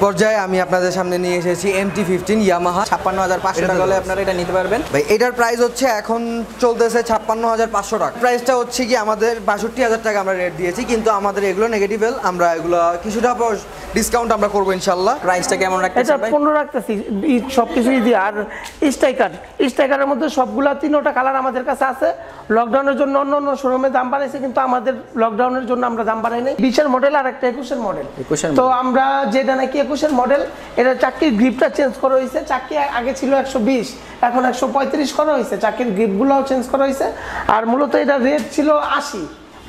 পর্যায়ে আমি আপনাদের সামনে নিয়ে এসেছি MT-15 ইয়ামাহা ৫৬৫০০ টাকা হলে আপনারা এটা নিতে পারবেন। ভাই এটার প্রাইস হচ্ছে এখন চলতেছে ৫৬৫০০ টাকা। প্রাইসটা হচ্ছে কি আমাদের ৬২,০০০ টাকা আমরা রেট দিয়েছি, কিন্তু আমাদের এগুলো নেগেটিভেল, আমরা এগুলো কিছুটা ডিসকাউন্ট আমরা করবো ইনশাল্লাহ। প্রাইসটা কেমন রাখতেছি? এটা 15 রাখতেছি সবকিছুই দিয়ে। আর স্ট্রাইকারের মধ্যে সবগুলা 3টা কালার আমাদের কাছে আছে। লকডাউনের জন্য অন্য শোরুমে দাম বাড়াইছে, কিন্তু আমাদের লকডাউনের জন্য আমরা দাম বাড়াই নাই। 20-এর মডেল আর একটা 21-এর মডেল। তো আমরা যেটা নাকি 21-এর মডেল, এটা চাক্কির গ্রিপটা চেঞ্জ করা হয়েছে। চাক্কি আগে ছিল 120, এখন 135 করা হয়েছে। চাক্কির গ্রিপগুলোও চেঞ্জ করা হয়েছে। আর মূলত এটা রেট ছিল 80,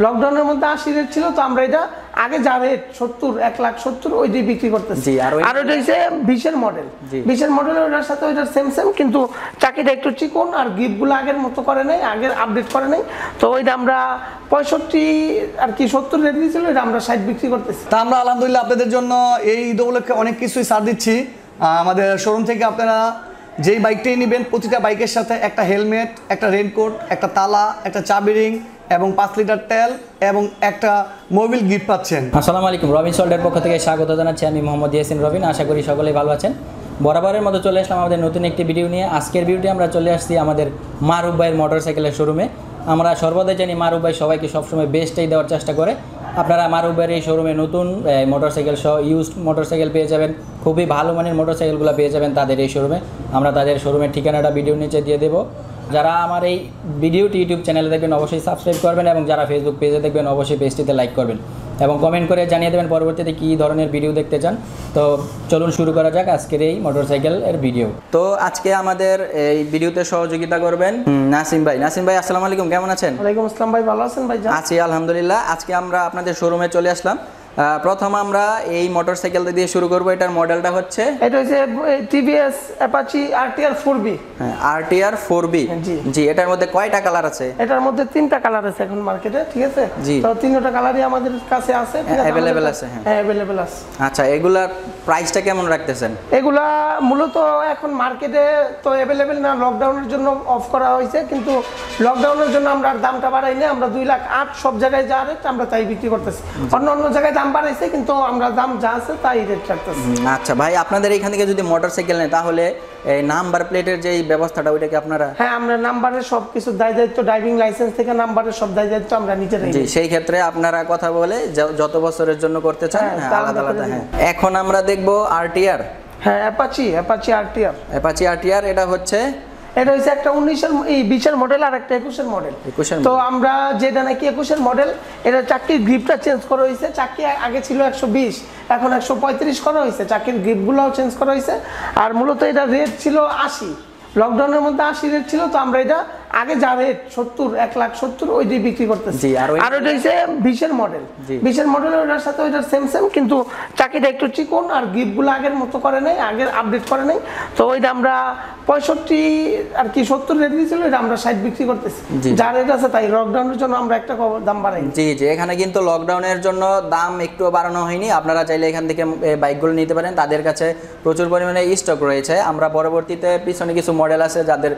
লকডাউনের মধ্যে 80 রেট ছিল। তো আমরা এটা আগে যা রেট 70, 1,70,000 ওইটাই বিক্রি করতেছি। আর ওইটা হচ্ছে 20-এর মডেল। 20-এর মডেল ওইটার সাথে ওইটার সেম কিন্তু চাকিটা একটু চিকন আর গ্রিপগুলো আগের মতো করে নাই, আগের আপডেট করে নাই। তো ওইটা আমরা 65 আর কি 70 রেট দিয়েছিল, এটা আমরা 60 বিক্রি করতেছি। তা আমরা আলহামদুলিল্লাহ আপনাদের জন্য এই ঈদ উপলক্ষে অনেক কিছুই ছাড় দিচ্ছি। আমাদের শোরুম থেকে আপনারা যেই বাইকটাই নেবেন, প্রতিটা বাইকের সাথে একটা হেলমেট, একটা রেনকোট, একটা তালা, একটা চাবি রিং এবং 5 লিটার তেল এবং একটা মোবিল গিফট পাচ্ছেন। আসসালামু আলাইকুম, রবিন সোল্ডের পক্ষ থেকে স্বাগত জানাচ্ছি। আমি মোহাম্মদ ইয়াসিন রবিন। আশা করি সকলেই ভালো আছেন। বরাবরের মতো চলে আসলাম আমাদের নতুন একটি ভিডিও নিয়ে। আজকের ভিডিওটি আমরা চলে আসছি আমাদের মারুফ ভাইয়ের মোটরসাইকেলের শোরুমে। আমরা সর্বদাই জানি মারুফ ভাই সবাইকে সবসময় বেস্টটাই দেওয়ার চেষ্টা করে। আপনারা মারুফ ভাইয়ের এই শোরুমে নতুন মোটরসাইকেল সহ ইউজড মোটরসাইকেল পেয়ে যাবেন, খুবই ভালো মানের মোটরসাইকেলগুলো পেয়ে যাবেন তাদের এই শোরুমে। আমরা তাদের শোরুমের ঠিকানাটা ভিডিও নিচে দিয়ে দেবো। যারা আমার এই ভিডিওটি ইউটিউব চ্যানেলে দেখবেন অবশ্যই সাবস্ক্রাইব করবেন, এবং যারা ফেসবুক পেজে দেখবেন অবশ্যই পেজটিতে লাইক করবেন এবং কমেন্ট করে জানিয়ে দেবেন পরবর্তীতে কী ধরনের ভিডিও দেখতে চান। তো চলুন শুরু করা যাক আজকের এই মোটরসাইকেলের ভিডিও। তো আজকে আমাদের এই ভিডিওতে সহযোগিতা করবেন নাসিম ভাই। নাসিম ভাই আসসালামু আলাইকুম, কেমন আছেন? ওয়ালাইকুম আসসালাম ভাই, ভালো আছেন ভাই? আছি আলহামদুলিল্লাহ। আজকে আমরা আপনাদের শোরুমে চলে আসলাম। প্রথম আমরা এই মোটরসাইকেলটা দিয়ে শুরু করব। এটার মডেলটা হচ্ছে, এটা হচ্ছে টিভিএস অ্যাপাচি আরটিআর 4B। হ্যাঁ, আরটিআর 4B। জি, এটার মধ্যে কয়টা কালার আছে? এটার মধ্যে 3টা কালার আছে এখন মার্কেটে, ঠিক আছে? তো 3টা কালারই আমাদের কাছে আছে, ঠিক আছে? अवेलेबल আছে। হ্যাঁ, अवेलेबल আছে। আচ্ছা, এগুলার প্রাইসটা কেমন রাখতেছেন? এগুলা মূলত এখন মার্কেটে তো अवेलेबल না, লকডাউনের জন্য অফ করা হয়েছে। কিন্তু লকডাউনের জন্য আমরা দামটা বাড়াই না, আমরা 2,08,000 সব জায়গায় যা রেট আমরা তাই বিক্রি করতেছি। অন্য জায়গায় দাম বাড়াইছে, কিন্তু আমরা দাম যা আছে তাই রেট রাখতেছি। আচ্ছা ভাই, আপনাদের এখান থেকে যদি মোটরসাইকেল নেয় তাহলে এই নাম্বার প্লেটের যে ব্যবস্থাটা ওইটা কি আপনারা? হ্যাঁ, আমরা নাম্বারের সব কিছু দায়িত্ব, ড্রাইভিং লাইসেন্স থেকে নাম্বারের সব দায়িত্ব আমরা নিতে রাখি। জি, সেই ক্ষেত্রে আপনারা কথা বলে যত বছরের জন্য করতে চান আলাদা আলাদা। হ্যাঁ, এখন আমরা দেখব আরটিআর। হ্যাঁ, অ্যাপাচি আরটিআর। অ্যাপাচি আরটিআর এটা হচ্ছে একটা 20-এর মডেল আর একটা 21-এর মডেল। তো আমরা যেটা নাকি 21-এর মডেল, এটা চাক্কির গ্রিপটা চেঞ্জ করা হয়েছে। চাক্কি আগে ছিল 120, এখন 135 করা হয়েছে। চাক্কির গ্রিপগুলোও চেঞ্জ করা হয়েছে। আর মূলত এটা রেট ছিল 80, লকডাউনের মধ্যে 80 রেট ছিল। তো আমরা এটা আগে যা রেট 70, 1,70,000 ওইটাই বিক্রি করতেছি। আর ওইটা হচ্ছে 20-এর মডেল। 20-এর মডেল ওইটার সাথে ওইটার সেম কিন্তু চাকিটা একটু চিকন আর গ্রিপগুলো আগের মতো করে নাই, আগের আপডেট করে নাই। তো ওইটা আমরা 65 আর কি 70 রেট দিয়েছিল, এটা আমরা 60 বিক্রি করতেছি। যা রেট আছে তাই, লকডাউনের জন্য আমরা একটা দাম বাড়াই। জি, এখানে কিন্তু লকডাউনের জন্য দাম একটু বাড়ানো হয়নি। আপনারা চাইলে এখান থেকে বাইকগুলো নিতে পারেন, তাদের কাছে প্রচুর পরিমাণে স্টক রয়েছে। আমরা পরবর্তীতে পিছনে কিছু মডেল আছে যাদের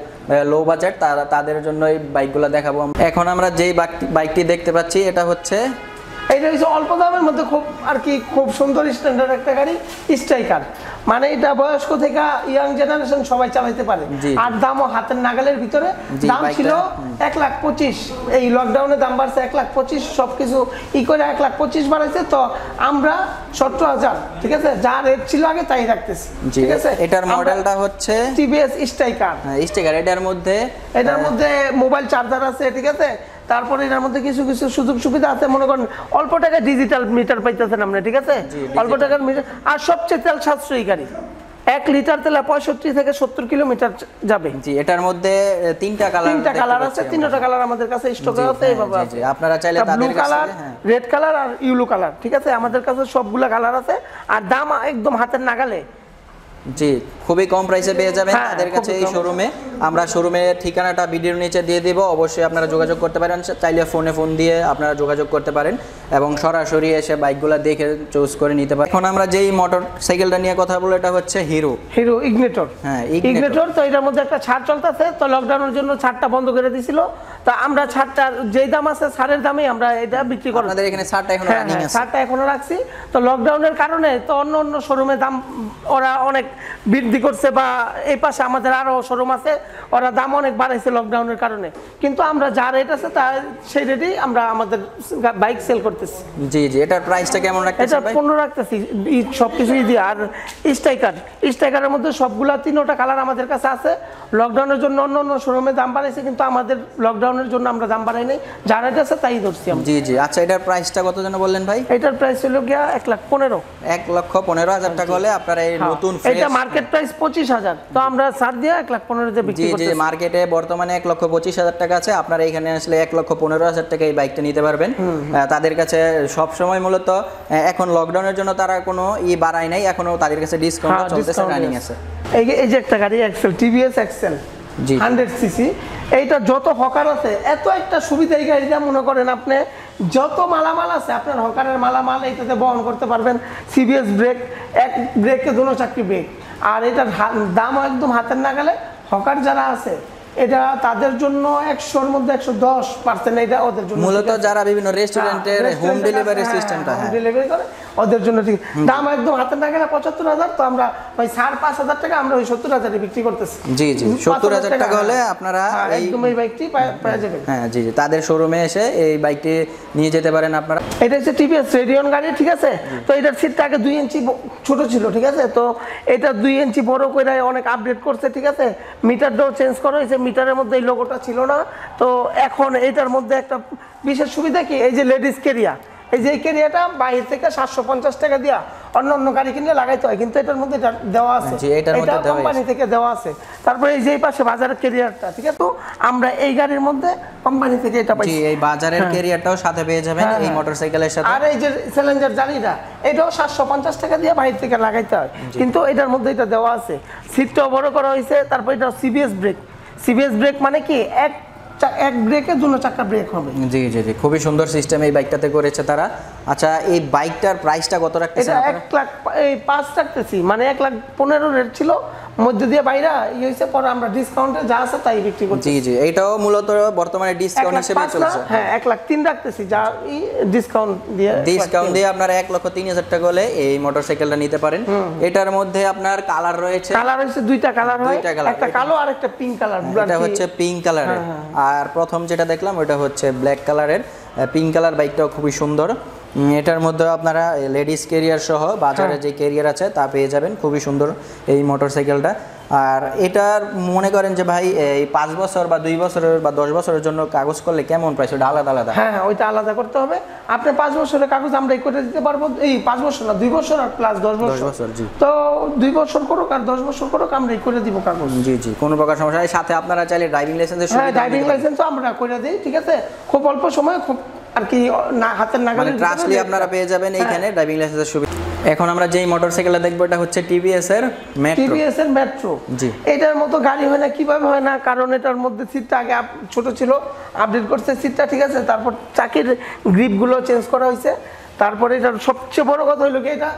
লো বাজেট, তাদের জন্য এই বাইকগুলো দেখাবো। এখন আমরা যেই বাইকটি দেখতে পাচ্ছি এটা হচ্ছে অল্প দামের মধ্যে খুব সুন্দর স্ট্যান্ডার্ড একটা গাড়ি, স্ট্রাইকার। মানে এটা বয়স্ক থেকে ইয়াং জেনারেশন সবাই চালাতে পারে। আর দামও হাতের নাগালের ভিতরে। দাম ছিল 1,25,000, এই লকডাউনে দাম বাড়ছে 1,25,000, সবকিছু করে 1,25,000 বাড়াইছে। তো আমরা 70,000, ঠিক আছে, যা রেট ছিল আগে তাই রাখতেছি, ঠিক আছে? এটার মডেলটা হচ্ছে টিভিএস স্ট্রাইকার। এটার মধ্যে মোবাইল চার্জার আছে, ঠিক আছে? তারপরে এটার মধ্যে কিছু সুযোগ সুবিধা আছে। মনে করেন অল্প টাকায় ডিজিটাল মিটার পাইতেছেন আপনি, ঠিক আছে? অল্প টাকার মিটার। আর সবচেয়ে তেল সাশ্রয়ী গাড়ি, 1 লিটার তেলে 65 থেকে 70 কিলোমিটার যাবে। জি, এটার মধ্যে 3টা কালার আছে। 3টা কালার আমাদের কাছে স্টকে আছে। এইভাবে আছে, আপনারা চাইলে ব্লু কালার, রেড কালার আর ইয়েলো কালার, ঠিক আছে? আমাদের কাছে সবগুলা কালার আছে। আর দাম একদম হাতের নাগালে। জি, খুবই কম প্রাইসে পেয়ে যাবেন তাদের কাছে এই শোরুমে। আমরা শোরুমের ঠিকানাটা ভিডিওর নিচে দিয়ে দেব, অবশ্যই আপনারা যোগাযোগ করতে পারেন, চাইলে ফোন দিয়ে আপনারা যোগাযোগ করতে পারেন এবং সরাসরি এসে বাইকগুলো দেখে চুজ করে নিতে পারেন। এখন আমরা যেই মোটর সাইকেলটা নিয়ে কথা বলবো এটা হচ্ছে হিরো ইগনিটর। হ্যাঁ, ইগনিটর। তো এটার মধ্যে একটা ছাড় চলতেছে, তো লকডাউনের জন্য ছাড়টা বন্ধ করে দিছিল, তো আমরা ছাড়টা যেই দাম আছে ছাড়ের দামে আমরা এটা বিক্রি করি। আপনাদের এখানে ছাড়টা এখনো রানিং আছে? ছাড়টা এখনো রাখছি। তো লকডাউনের কারণে তো অন্য শোরুমে দাম ওরা অনেক বৃদ্ধি করছে, বা এই পাশে আমাদের আরো শোরুম আছে, ওরা দাম অনেক বাড়াইছে লকডাউনের কারণে, কিন্তু আমরা যা রেট আছে তা সেই রেটেই আমরা আমাদের বাইক সেল করতেছি। জি, এটার প্রাইসটা কেমন রাখতেছেন? এটা 15 রাখতেছি, সবকিছুই দিয়ে। আর স্ট্রাইকারের মধ্যে সবগুলা 3টা কালার আমাদের কাছে আছে। লকডাউনের জন্য অন্য শোরুমে দাম বাড়াইছে, কিন্তু আমাদের লকডাউনের জন্য আমরা দাম বাড়াই নাই, যা রেট আছে তাই ধরছি আমরা। জি। আচ্ছা, এটার প্রাইসটা কত যেন বললেন ভাই? এটার প্রাইস হলো গিয়া 1,15,000। 1,15,000 টাকা হলে আপনারা এই নতুন এটা মার্কেট প্রাইস 25,000, তো আমরা ছাড় দিয়ে 1,15,000 তে বিক্রি করতেছি। জি, মার্কেটে বর্তমানে 1,25,000 টাকা আছে, আপনারা এখানে আসলে 1,15,000 টাকা এই বাইকটা নিতে পারবেন। তাদের কাছে সব সময় মূলত এখন লকডাউনের জন্য তারা কোনো বাড়ায় নাই, এখনো তাদের কাছে ডিসকাউন্ট চলতেছে, রানিং আছে। এই যে একটা গাড়ি এক্সেল, টিভিএস এক্সেল 100 সিসি, এইটা যত হকার আছে এত একটা সুবিধা এই গাড়িটা, মনে করেন আপনি যত মালামাল আছে আপনার হকারের মালামাল এইটাতে বহন করতে পারবেন। সিবিএস ব্রেক, এক ব্রেকে 2 চাকরি ব্রেক, আর এটার দাম একদম হাতের নাগালে। হকার যারা আছে এটা তাদের জন্য 100-র মধ্যে 110% এটা ওদের জন্য, মূলত যারা বিভিন্ন রেস্টুরেন্টের হোম ডেলিভারি সিস্টেমটা ডেলিভারি করে ওদের জন্য ঠিক। দাম একদম হাতের নাগালে 75,000, তো আমরা ওই 5,500 টাকা আমরা ওই 70,000 বিক্রি করতেছি। জি 70,000 টাকা হলে আপনারা একদম এই বাইকটি পেয়ে যাবেন। হ্যাঁ জি, তাদের শোরুমে এসে এই বাইকটি নিয়ে যেতে পারেন আপনারা। এটা হচ্ছে টিভিএস রেডিয়ন গাড়ি, ঠিক আছে। তো এটার সিটটা আগে 2 ইঞ্চি ছোট ছিল, ঠিক আছে। তো এটা 2 ইঞ্চি বড় করে অনেক আপডেট করছে, ঠিক আছে। মিটারটাও চেঞ্জ করা হয়েছে, মিটারের মধ্যে এই লোগোটা ছিল না। তো এখন এটার মধ্যে একটা বিশেষ সুবিধা কি, এই যে লেডিস কেরিয়া, এই যে কেরিয়াটা বাইরে থেকে 750 টাকা দিয়া অন্য গাড়ি কিনলে লাগাইতে হয়, কিন্তু এটার মধ্যে দেওয়া আছে, এটা কোম্পানি থেকে দেওয়া আছে। তারপরে এই যে পাশে বাজারের কেরিয়ারটা, ঠিক আছে। তো আমরা এই গাড়ির মধ্যে কোম্পানি থেকে এটা পাইছি। এই বাজারের কেরিয়ারটাও সাথে পেয়ে যাবেন এই মোটরসাইকেলের সাথে। আর এই যে চ্যালেঞ্জার জালিটা, এটাও 750 টাকা দিয়ে বাইরে থেকে লাগাইতে হয়, কিন্তু এটার মধ্যে এটা দেওয়া আছে। সিটটাও বড় করা হয়েছে। তারপর এটা সিবিএস ব্রেক মানে কি এক ব্রেকে 2 চাকা ব্রেক হবে। জি, খুবই সুন্দর সিস্টেম এই বাইকটাতে করেছে তারা। আচ্ছা, এই বাইকটার প্রাইসটা কত রাখতেছেন আপনারা? এটা 1,05,000 রাখতেছি, মানে 1,15,000 রেট ছিল, মধ্যে দিয়ে বাইরা হইছে, পরে আমরা ডিসকাউন্টে যা আছে তাই বিক্রি করছি। জি, এটাও মূলত বর্তমানে ডিসকাউন্ট হিসেবে চলছে। হ্যাঁ, 1,03,000 রাখতেছি, যা ডিসকাউন্ট দিয়ে আপনারা 1,03,000 টাকা হলে এই মোটরসাইকেলটা নিতে পারেন। এটার মধ্যে আপনার কালার রয়েছে 2টা কালার হয়, একটা কালো আর একটা পিঙ্ক কালার। এটা হচ্ছে পিঙ্ক কালারের, আর প্রথম যেটা দেখলাম ওটা হচ্ছে ব্ল্যাক কালারের। পিঙ্ক কালার বাইকটাও খুবই সুন্দর। এটার মধ্যে আপনারা লেডিস ক্যারিয়ার সহ বাজারে যে ক্যারিয়ার আছে তা পেয়ে যাবেন। খুবই সুন্দর এই মোটরসাইকেলটা। আর এটার মনে করেন যে ভাই এই 5 বছর বা 2 বছরের বা 10 বছরের জন্য কাগজ করলে কেমন প্রাইস? ওটা আলাদা? হ্যাঁ, ওইটা আলাদা করতে হবে। আপনি 5 বছরের কাগজ আমরা করে দিতে পারবো। এই 5 বছর না, 2 বছর আর প্লাস 10 বছর। জি, তো 2 বছর করুক আর 10 বছর করুক, আমরা করে দিব কাগজ। জি, কোনো প্রকার সমস্যা নেই। সাথে আপনারা চাইলে ড্রাইভিং লাইসেন্সের সুবিধা, ড্রাইভিং লাইসেন্সও আমরা করে দেই, ঠিক আছে। খুব অল্প সময়, খুব আর কি হাতের নাগালে ট্রাস্টলি আপনারা পেয়ে যাবেন এইখানে ড্রাইভিং লাইসেন্সের সুবিধা। এখন আমরা যেই মোটরসাইকেলটা দেখবো এটা হচ্ছে টিভিএস এর মেট্রো। জি, এটার মতো গাড়ি হয় না, কিভাবে হয় না, কারণ এটার মধ্যে সিটটা আগে ছোট ছিল, আপডেট করছে সিটটা, ঠিক আছে। তারপর চাকির গ্রিপগুলো চেঞ্জ করা হয়েছে। তারপরে এটার সবচেয়ে বড় কথা হলো কি, এটা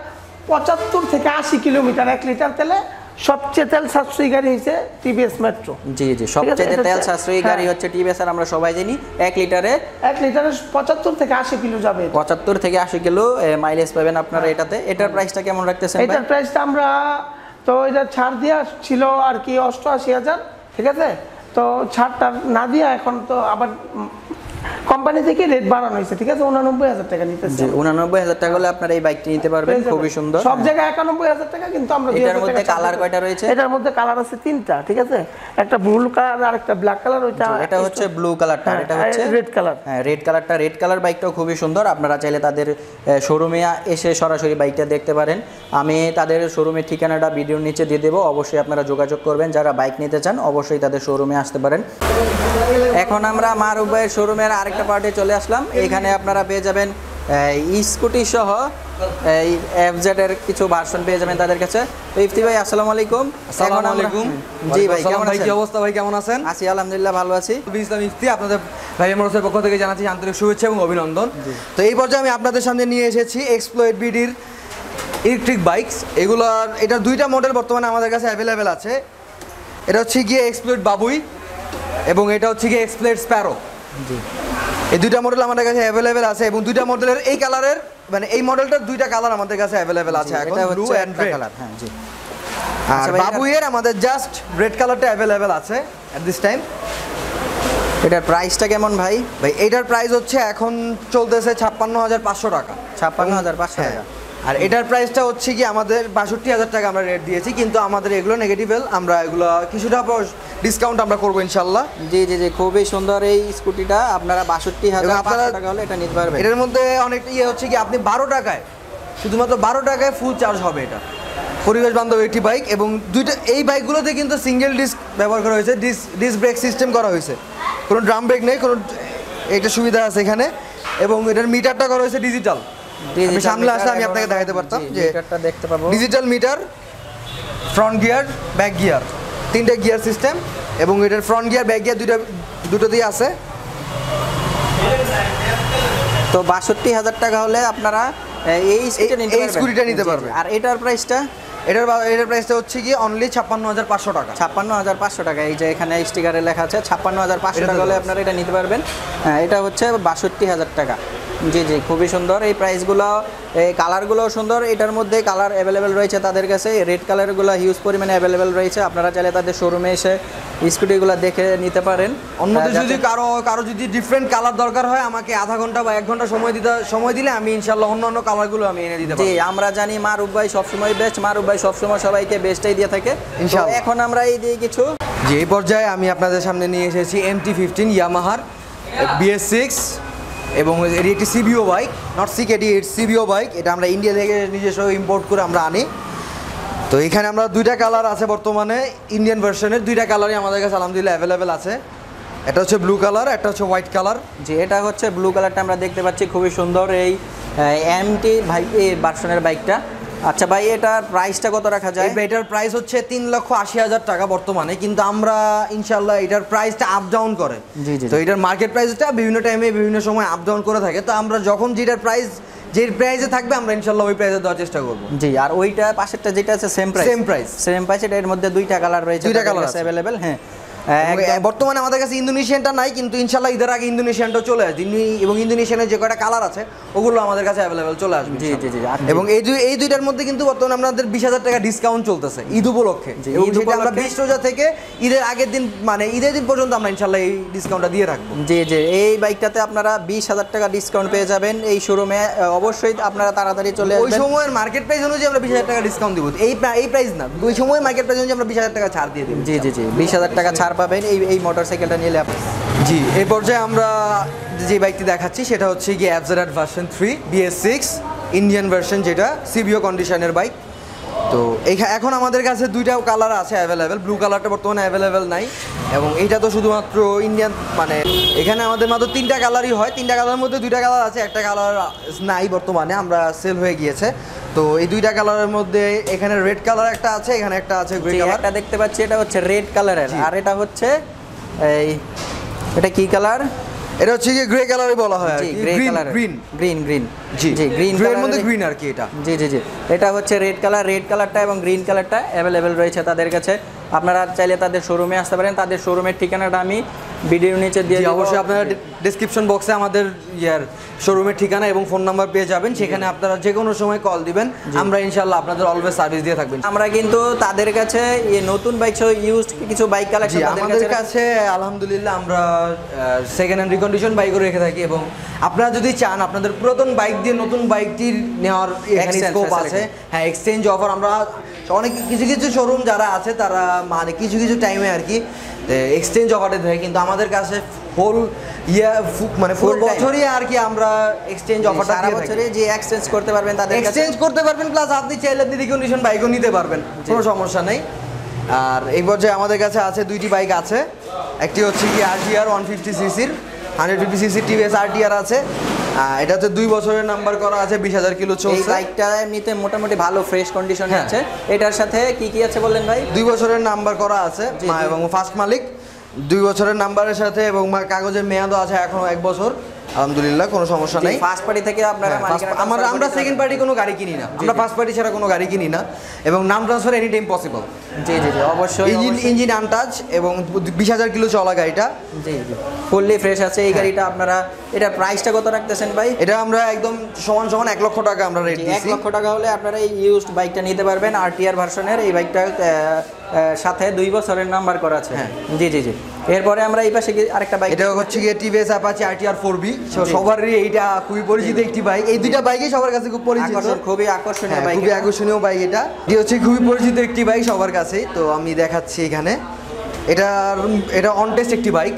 75 থেকে 80 কিলোমিটার 1 লিটার তেলে সবচেয়ে তেল সাশ্রয়ী গাড়ি হচ্ছে টিভিএস মেট্রো। জি, সবচেয়ে তেল সাশ্রয়ী গাড়ি হচ্ছে টিভিএস, আর আমরা সবাই জানি 1 লিটারে 75 থেকে 80 কিলো যাবে। 75 থেকে 80 কিলো মাইলেজ পাবেন আপনারা এটাতে। এটার প্রাইসটা কেমন রাখতেছেন? এটার প্রাইসটা আমরা তো এটা ছাড় দিয়া ছিল আর কি 88,000, ঠিক আছে। তো ছাড়টা না দিয়া এখন তো আবার কোম্পানি থেকে রেট বাড়ানো হয়েছে, ঠিক আছে। 89,000 টাকা নিতেছে। 89,000 টাকা হলে আপনারা এই বাইকটি নিতে পারবেন। খুবই সুন্দর। সব জায়গায় 91,000 টাকা, কিন্তু আমরা এটার মধ্যে কালার কয়টা রয়েছে? এটার মধ্যে কালার আছে 3টা, ঠিক আছে। একটা ব্লু কালার আর একটা ব্ল্যাক কালার। এটা হচ্ছে ব্লু কালারটা, এটা হচ্ছে রেড কালার। হ্যাঁ, রেড কালার বাইকটাও খুবই সুন্দর। আপনারা চাইলে তাদের শোরুমে এসে সরাসরি বাইকটা দেখতে পারেন। আমি তাদের শোরুমের ঠিকানাটা ভিডিওর নিচে দিয়ে দেবো, অবশ্যই আপনারা যোগাযোগ করবেন। যারা বাইক নিতে চান অবশ্যই তাদের শোরুমে আসতে পারেন। এখন আমরা মারুফ ভাইয়ের শোরুমের আরেকটা পার্টে চলে আসলাম। এখানে আপনারা পেয়ে যাবেন স্কুটি সহ এই এফজেড এর কিছু ভার্সন পেয়ে যাবেন তাদের কাছে। তো ইফতি ভাই আসসালামু আলাইকুম। আসসালামু আলাইকুম। জি ভাই কেমন ভাই, আছেন? কি অবস্থা ভাই, কেমন আছেন? আছি আলহামদুলিল্লাহ, ভালো আছি। ইসলাম ইফতি, আপনাদের ভাই মটরসের পক্ষ থেকে জানাচ্ছি আন্তরিক শুভেচ্ছা এবং অভিনন্দন। তো এই পর্যায়ে আমি আপনাদের সামনে নিয়ে এসেছি এক্সপ্লয়েড বিডির ইলেকট্রিক বাইকস। এটার দুইটা মডেল বর্তমানে আমাদের কাছে অ্যাভেলেবেল আছে। এটা হচ্ছে গিয়ে এক্সপ্লয়েড বাবুই এবং এটা হচ্ছে গিয়ে এক্সপ্লয়েড স্প্যারো। জি, এই দুইটা মডেল আমাদের কাছে অ্যাভেলেবেল আছে এবং দুইটা মডেলের এই কালারের মানে এই মডেলটার দুইটা কালার আমাদের কাছে অ্যাভেলেবেল আছে এখন, এটা ব্লু হচ্ছে এন্ড একটা রেড। কালার। হ্যাঁ জি। আর আচ্ছা ভাই, বাবুইয়ের আমাদের জাস্ট রেড কালারটা অ্যাভেলেবেল আছে এট দিস টাইম। এটার প্রাইসটা কেমন ভাই? ভাই এটার প্রাইস হচ্ছে এখন চলতেছে 56,500 টাকা। 56,500 হ্যাঁ। টাকা। আর এটার প্রাইসটা হচ্ছে কি আমাদের 62,000 টাকা আমরা রেট দিয়েছি, কিন্তু আমাদের এগুলো নেগেটিভেল, আমরা এগুলো কিছুটা ডিসকাউন্ট আমরা করবো ইনশাল্লাহ। জি জি জি, খুবই সুন্দর এই স্কুটিটা। আপনারা 62,500 টাকা হলে এটা নিতে পারবেন। এটার মধ্যে অনেক ইয়ে হচ্ছে কি আপনি 12 টাকায়, শুধুমাত্র 12 টাকায় ফুল চার্জ হবে। এটা পরিবেশ বান্ধব একটি বাইক এবং এই বাইকগুলোতে কিন্তু সিঙ্গেল ডিস্ক ব্যবহার করা হয়েছে, ডিস্ক ব্রেক সিস্টেম করা হয়েছে, কোনো ড্রাম ব্রেক নেই, কোনো একটা সুবিধা আছে এখানে। এবং এটার মিটারটা করা হয়েছে ডিজিটাল। আমি সামনে আসলে আমি আপনাকে দেখাতে পারতাম যে মিটারটা দেখতে পাবো। Digital meter, front gear, back gear, তিনটা গিয়ার সিস্টেম এবং এটার ফ্রন্ট গিয়ার ব্যাক গিয়ার দুটো দিয়ে আছে। তো 62,000 টাকা হলে আপনারা এই স্কুটিটা নিতে পারবেন। আর এটার প্রাইসটা? এটার প্রাইসটা হচ্ছে কি অনলি 56,500 টাকা। 56,500 টাকা। এই যে এখানে স্টিকারে লেখা আছে 56,500 টাকা হলে আপনারা এটা নিতে পারবেন। হ্যাঁ, এটা হচ্ছে 62,000 টাকা। জি জি, খুবই সুন্দর এই প্রাইসগুলো। এই কালারগুলোও সুন্দর। এটার মধ্যে কালার অ্যাভেলেবেল রয়েছে তাদের কাছে। রেড কালারগুলো হিউজ পরিমাণে অ্যাভেলেবেল রয়েছে। আপনারা চাইলে তাদের শোরুমে এসে স্কুটিগুলো দেখে নিতে পারেন। অন্যদের যদি কারো যদি ডিফারেন্ট কালার দরকার হয়, আমাকে আধা ঘন্টা বা 1 ঘন্টা সময় দিলে আমি ইনশাল্লাহ অন্য কালারগুলো আমি এনে দিতে পারবো। জি, আমরা জানি মারুফ ভাই সবসময় বেস্ট। মারুফ ভাই সবসময় সবাইকে বেস্টটাই দিয়ে থাকে ইনশাআল্লাহ। এখন আমরা এই দিয়ে কিছু যে এই পর্যায়ে আমি আপনাদের সামনে নিয়ে এসেছি MT-15 ইয়ামাহার BS6 এবং এটি একটি সিবিও বাইক, নট সিকেডি, এটি সিবিও বাইক। এটা আমরা ইন্ডিয়া থেকে নিজস্ব ইম্পোর্ট করে আমরা আনি। তো এখানে আমরা দুইটা কালার আছে বর্তমানে, ইন্ডিয়ান ভার্সনের দুইটা কালারই আমাদের কাছে আলহামদুলিল্লাহ অ্যাভেলেবেল আছে। এটা হচ্ছে ব্লু কালার, একটা হচ্ছে হোয়াইট কালার। যে এটা হচ্ছে ব্লু কালারটা আমরা দেখতে পাচ্ছি, খুবই সুন্দর এই MT ভাই এই ভার্সনের বাইকটা। আচ্ছা ভাই, এটার প্রাইসটা কত রাখা যায়? এটার প্রাইস হচ্ছে 3,80,000 টাকা বর্তমানে, কিন্তু আমরা ইনশাল্লাহ এটার প্রাইসটা আপ ডাউন করে। জি জি। তো এটার মার্কেট প্রাইসটা বিভিন্ন টাইমে বিভিন্ন সময় আপ ডাউন করে থাকে। তো আমরা যখন যেটার প্রাইস যে প্রাইসে থাকবে আমরা ইনশাল্লাহ ওই প্রাইসে দেওয়ার চেষ্টা করবো। জি, আর ওইটা পাশেরটা যেটা আছে সেম প্রাইস। এটা এর মধ্যে দুইটা কালার রয়েছে, দুইটা কালার আছে অ্যাভেলেবেল। হ্যাঁ, বর্তমানে আমাদের কাছে ইন্দোনেশিয়ানটা নাই, কিন্তু ইনশাল্লাহ ঈদের আগে ইন্দোনেশিয়ানটা চলে আসবে এবং ইন্দোনেশিয়ানের যে কয়টা কালার আছে ওগুলো আমাদের কাছে অ্যাভেলেবেল চলে আসবে। জি জি জি। এবং এই দুইটার মধ্যে কিন্তু বর্তমানে আমাদের 20,000 টাকা ডিসকাউন্ট চলতেছে ঈদ উপলক্ষে। এবং সেটা আমরা 20 রোজা থেকে ঈদের আগের দিন মানে ঈদের দিন পর্যন্ত আমরা ইনশাল্লাহ এই ডিসকাউন্টটা দিয়ে রাখবো। জি জি, এই বাইকটাতে আপনারা 20,000 টাকা ডিসকাউন্ট পেয়ে যাবেন এই শোরুমে। অবশ্যই আপনারা তাড়াতাড়ি চলে আসবেন। ওই সময়ের মার্কেট প্রাইস অনুযায়ী আমরা 20,000 টাকা ডিসকাউন্ট দিব। এই প্রাইস না, ওই সময় মার্কেট প্রাইস অনুযায়ী আমরা 20,000 টাকা ছাড় দিয়ে দিব। জি জি জি, 20,000 টাকা ছাড় পাবেন এই মোটরসাইকেলটা নিলে আপনি। জি, এই পর্যায়ে আমরা যে বাইকটি দেখাচ্ছি সেটা হচ্ছে গিয়ে FZ version 3 BS6 Indian version, যেটা সিবিও কন্ডিশনের বাইক। তো এখন আমাদের কাছে দুইটা কালার আছে অ্যাভেলেবেল। ব্লু কালারটা বর্তমানে অ্যাভেলেবেল নাই এবং এইটা তো শুধুমাত্র ইন্ডিয়ান, মানে এখানে আমাদের মাত্র 3টা কালারই হয়। 3টা কালারের মধ্যে 2টা কালার আছে, একটা কালার নাই বর্তমানে, আমরা সেল হয়ে গিয়েছে। তো এই 2টা কালারের মধ্যে এখানে রেড কালার একটা আছে, এখানে একটা আছে গ্রে কালার। একটা দেখতে পাচ্ছি, এটা হচ্ছে রেড কালারের, আর এটা হচ্ছে এটা কি কালার? এটা হচ্ছে কি গ্রে কালারই বলা হয়, গ্রিন। জি জি, গ্রিন গ্রের মধ্যে গ্রিন আর কি এটা। জি জি জি, এটা হচ্ছে রেড কালারটা এবং গ্রিন কালারটা অ্যাভেলেবেল রয়েছে তাদের কাছে। আপনারা চাইলে তাদের শোরুমে আসতে পারেন। তাদের শোরুমের ঠিকানাটা আমি ভিডিওর নিচে দিয়ে দেব। অবশ্যই আপনারা ডেসক্রিপশন বক্সে আমাদের শোরুমের ঠিকানা এবং ফোন নাম্বার পেয়ে যাবেন। সেখানে আপনারা যে কোনো সময় কল দিবেন, আমরা ইনশাআল্লাহ আপনাদের অলওয়েজ সার্ভিস দিয়ে থাকবেন। আমরা কিন্তু তাদের কাছে নতুন বাইক সহ ইউজড কিছু বাইক কালেকশন আমাদের কাছে আলহামদুলিল্লাহ আমরা সেকেন্ড হ্যান্ড রিকন্ডিশন বাইকও রেখে থাকি এবং আপনারা যদি চান আপনাদের পুরাতন বাইক দিয়ে নতুন বাইকটি নেওয়ার এখানে স্কোপ আছে। হ্যাঁ, এক্সচেঞ্জ অফার আমরা অনেক কিছু শোরুম যারা আছে তারা মানে কিছু টাইমে আর কি এক্সচেঞ্জ অফারে দেয়, কিন্তু আমাদের কাছে হোল মানে ফুল বছরই আর কি আমরা এক্সচেঞ্জ অফারটা সারা বছরই যে এক্সচেঞ্জ করতে পারবেন তাদের কাছে এক্সচেঞ্জ করতে পারবেন, প্লাস আপনি চাইলে আপনি রিকন্ডিশন বাইকও নিতে পারবেন, কোনো সমস্যা নেই। আর এই পর্যায়ে আমাদের কাছে আছে 2টি বাইক আছে। একটি হচ্ছে কি RTR 150cc 150cc TVS RTR আছে এটা হচ্ছে 2 বছরের নাম্বার করা আছে, 20,000 কিলো এই চলছে। বাইকটা এমনিতে মোটামুটি ভালো ফ্রেশ কন্ডিশনে আছে। এটার সাথে কি কি আছে বললেন ভাই? 2 বছরের নাম্বার করা আছে এবং ফার্স্ট মালিক 2 বছরের নাম্বারের সাথে, এবং কাগজের মেয়াদও আছে এখনো 1 বছর। আলহামদুলিল্লাহ, কোনো সমস্যা নেই। ফার্স্ট পার্টি থেকে আপনারা আমরা সেকেন্ড পার্টি কোনো গাড়ি কিনি না, আমরা ফার্স্ট পার্টি ছাড়া কোনো গাড়ি কিনি না, এবং নাম ট্রান্সফার এনি টাইম পসিবল। জি জি জি, অবশ্যই। ইঞ্জিন আনটাচ এবং 20,000 কিলো চলা গাড়িটা। জি জি, ফুললি ফ্রেশ আছে এই গাড়িটা। আপনারা এটার প্রাইসটা কত রাখতেছেন ভাই? এটা আমরা একদম সমান 1 লক্ষ টাকা আমরা রেট দিয়েছি। 1 লক্ষ টাকা হলে আপনারা এই ইউজড বাইকটা নিতে পারবেন। আরটিআর ভার্সনের এই বাইকটা সাথে 2 বছরের নাম্বার করা আছে। জি জি জি। এরপরে আমরা এই পাশে আরেকটা বাইক, এটা হচ্ছে গিয়ে টিভিএস অ্যাপাচি আরটিআর 4B। সবারই এইটা খুবই পরিচিত একটি বাইক। এই দুইটা বাইকই সবার কাছে খুব পরিচিত, খুবই আকর্ষণীয় বাইক, খুবই আকর্ষণীয় বাইক। এটা হচ্ছে খুবই পরিচিত একটি বাইক সবার কাছে। তো আমি দেখাচ্ছি এখানে, এটা অন টেস্ট একটি বাইক।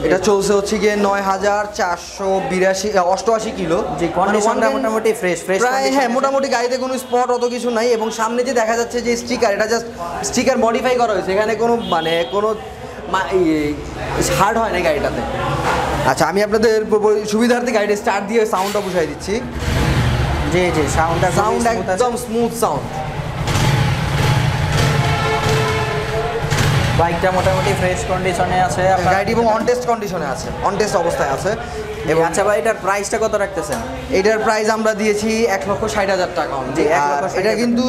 এটা চলছে হচ্ছে গিয়ে 9,488 কিলো। যে কন্ডিশনটা মোটামুটি ফ্রেশ প্রায়, হ্যাঁ, মোটামুটি গাড়িতে কোনো স্পট অত কিছু নাই। এবং সামনে যে দেখা যাচ্ছে যে স্টিকার, এটা জাস্ট স্টিকার মডিফাই করা হয়েছে, এখানে কোনো কোনো হার্ড হয় না গাড়িটাতে। আচ্ছা, আমি আপনাদের সুবিধার্থে গাড়িটা স্টার্ট দিয়ে সাউন্ডটা বুঝাই দিচ্ছি। জি জি, সাউন্ড একদম স্মুথ সাউন্ড। বাইকটা মোটামুটি ফ্রেশ কন্ডিশনে আছে গাড়িটি, এবং অন টেস্ট কন্ডিশনে আছে, অন টেস্ট অবস্থায় আছে। এবং আচ্ছা ভাই, এটার প্রাইসটা কত রাখতেছেন? এটার প্রাইস আমরা দিয়েছি 1,60,000 টাকা। এটা কিন্তু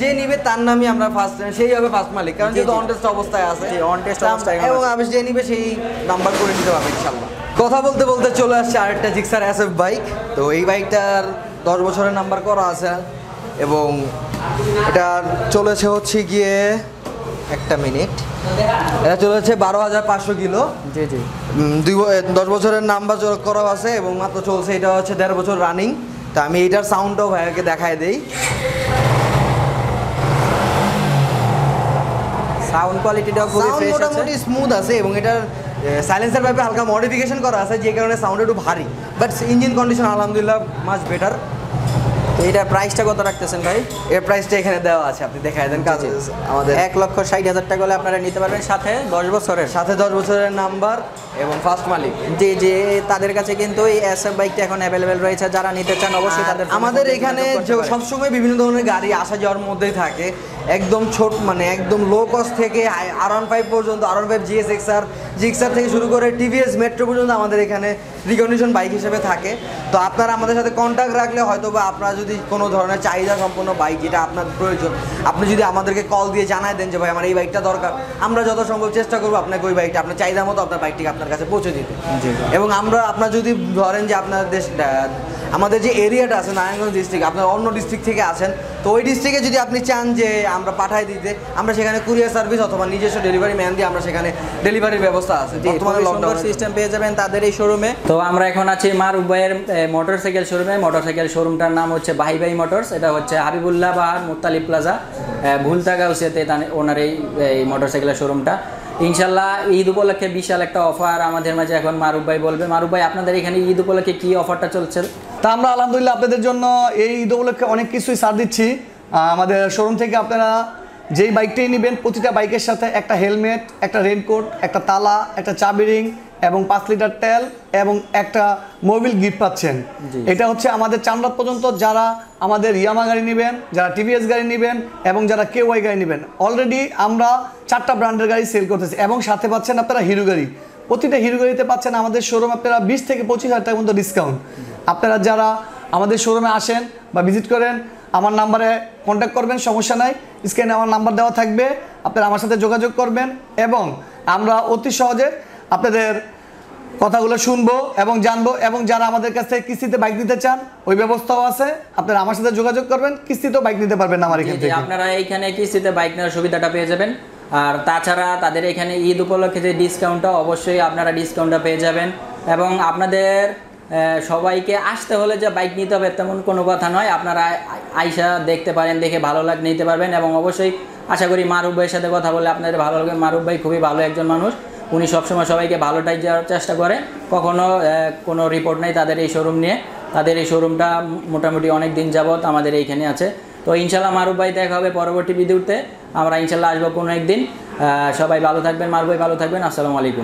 যে নিবে তার নামই আমরা ফার্স্ট, সেই হবে ফার্স্ট মালিক, কারণ যেহেতু অন টেস্ট অবস্থায় আছে। অন টেস্ট অবস্থায়, এবং আমি যে নিবে সেই নাম্বার করে নিতে পারবে ইনশাআল্লাহ। কথা বলতে বলতে চলে আসছে আরেকটা জিক্সার এসএফ বাইক। তো এই বাইকটার 10 বছরের নাম্বার করা আছে, এবং এটা চলেছে হচ্ছে গিয়ে, একটা মিনিট, এটা চলেছে 12,500 কিলো। জি জি, 10 বছরের নাম্বার করা আছে এবং মাত্র চলছে। এটা হচ্ছে 1.5 বছর রানিং। তা আমি এটার সাউন্ডটাও ভাইয়াকে দেখায় দেই। সাউন্ড কোয়ালিটিটাও খুবই ফ্রেশ আছে, মোটামুটি স্মুথ আছে, এবং এটার সাইলেন্সার ভাবে হালকা মডিফিকেশন করা আছে, যে কারণে সাউন্ড একটু ভারী, বাট ইঞ্জিন কন্ডিশন আলহামদুলিল্লাহ মাচ বেটার। তো এটার প্রাইসটা কত রাখতেছেন ভাই? এর প্রাইসটা এখানে দেওয়া আছে, আপনি দেখায় দেন। কাজ আমাদের 1,60,000 টাকা হলে আপনারা নিতে পারবেন, সাথে 10 বছরের নাম্বার এবং ফার্স্ট মালিক। জি জি, তাদের কাছে কিন্তু এই এসএফ বাইকটা এখন অ্যাভেলেবেল রয়েছে। যারা নিতে চান অবশ্যই তাদের আমাদের এখানে সবসময় বিভিন্ন ধরনের গাড়ি আসা যাওয়ার মধ্যেই থাকে, একদম ছোট, একদম লো কস্ট থেকে R15 পর্যন্ত, R15 জিক্সার থেকে শুরু করে টিভিএস মেট্রো পর্যন্ত আমাদের এখানে রিকন্ডিশন বাইক হিসেবে থাকে। তো আপনারা আমাদের সাথে কন্ট্যাক্ট রাখলে হয়তো বা আপনারা যদি কোনো ধরনের চাহিদা সম্পন্ন বাইক যেটা আপনার প্রয়োজন, আপনি যদি আমাদেরকে কল দিয়ে জানায় দেন যে ভাই আমার এই বাইকটা দরকার, আমরা যত সম্ভব চেষ্টা করবো আপনাকে ওই বাইকটা আপনার চাহিদা মতো আপনার বাইকটিকে আপনার কাছে পৌঁছে দিতে। এবং আপনার যদি ধরেন যে আপনার আমাদের যে এরিয়াটা আছে নারায়ণগঞ্জ ডিস্ট্রিক্ট, আপনার অন্য ডিস্ট্রিক্ট থেকে আসেন, তো ওই ডিস্ট্রিক্টে যদি আপনি চান যে আমরা পাঠাই দিতে, আমরা সেখানে কুরিয়ার সার্ভিস অথবা নিজস্ব ডেলিভারি ম্যান দিয়ে আমরা সেখানে ডেলিভারির ব্যবস্থা আছে। বর্তমানে লকডাউন সিস্টেম পেয়ে যাবেন তাদের এই শোরুমে। তো আমরা এখন আছি মারুফ ভাইয়ের মোটরসাইকেল শোরুমে। মোটরসাইকেল শোরুমটার নাম হচ্ছে ভাই মোটরস। এটা হচ্ছে হাবিবুল্লাহ বাহার মুত্তালিব প্লাজা, ভুলতাগাউসিয়াতে ওনার এই মোটরসাইকেলের শোরুমটা। ইনশাল্লাহ ঈদ উপলক্ষে বিশাল একটা অফার আমাদের মাঝে এখন মারুফ ভাই বলবে। মারুফ ভাই, আপনাদের এখানে ঈদ উপলক্ষে কি অফারটা চলছে? তা আমরা আলহামদুলিল্লাহ আপনাদের জন্য এই ঈদ উপলক্ষে অনেক কিছুই ছাড় দিচ্ছি। আমাদের শোরুম থেকে আপনারা যেই বাইকটাই নেবেন, প্রতিটা বাইকের সাথে একটা হেলমেট, একটা রেনকোট, একটা তালা, একটা চাবি রিং এবং 5 লিটার তেল এবং একটা মোবিল গিফট পাচ্ছেন। এটা হচ্ছে আমাদের চামড়া পর্যন্ত যারা আমাদের ইয়ামা গাড়ি নেবেন, যারা টিভিএস গাড়ি নেবেন এবং যারা কেওয়াই গাড়ি নেবেন, অলরেডি আমরা 4টা ব্র্যান্ডের গাড়ি সেল করতেছি, এবং সাথে পাচ্ছেন আপনারা হিরো গাড়ি। প্রতিটা হিরো গাড়িতে পাচ্ছেন আমাদের শোরুম আপনারা 20 থেকে 25,000 টাকা পর্যন্ত ডিসকাউন্ট। আপনারা যারা আমাদের শোরুমে আসেন বা ভিজিট করেন, আমার নাম্বারে কন্ট্যাক্ট করবেন, সমস্যা নাই, স্ক্রিনে আমার নাম্বার দেওয়া থাকবে, আপনারা আমার সাথে যোগাযোগ করবেন এবং আমরা অতি সহজে আপনাদের কথাগুলো শুনবো এবং জানবো। এবং যারা আমাদের কাছ থেকে কিস্তিতে বাইক নিতে চান, ওই ব্যবস্থাও আছে, আপনারা আমার সাথে যোগাযোগ করবেন, কিস্তিতেও বাইক নিতে পারবেন আমার এখান থেকে। আপনারা এইখানে কিস্তিতে বাইক নেওয়ার সুবিধাটা পেয়ে যাবেন। আর তাছাড়া তাদের এখানে ঈদ উপলক্ষে যে ডিসকাউন্টটা, অবশ্যই আপনারা ডিসকাউন্টটা পেয়ে যাবেন। এবং আপনাদের সবাইকে আসতে হলে যে বাইক নিতে হবে তেমন কোনো কথা নয়, আপনারা আইসা দেখতে পারেন, দেখে ভালো লাগে নিতে পারবেন। এবং অবশ্যই আশা করি মারুফ ভাইয়ের সাথে কথা বলে আপনাদের ভালো লাগবে। মারুফ ভাই খুবই ভালো একজন মানুষ, উনি সবসময় সবাইকে ভালোটাই যাওয়ার চেষ্টা করে, কখনো কোনো রিপোর্ট নেই তাদের এই শোরুম নিয়ে। তাদের এই শোরুমটা মোটামুটি অনেক দিন যাবত আমাদের এইখানে আছে। তো ইনশাল্লাহ মারুফ ভাই দেখা হবে পরবর্তী ভিডিওতে, আমরা ইনশাল্লাহ আসবো কোনো একদিন। সবাই ভালো থাকবেন, মারুফ ভাই ভালো থাকবেন। আসসালামু আলাইকুম।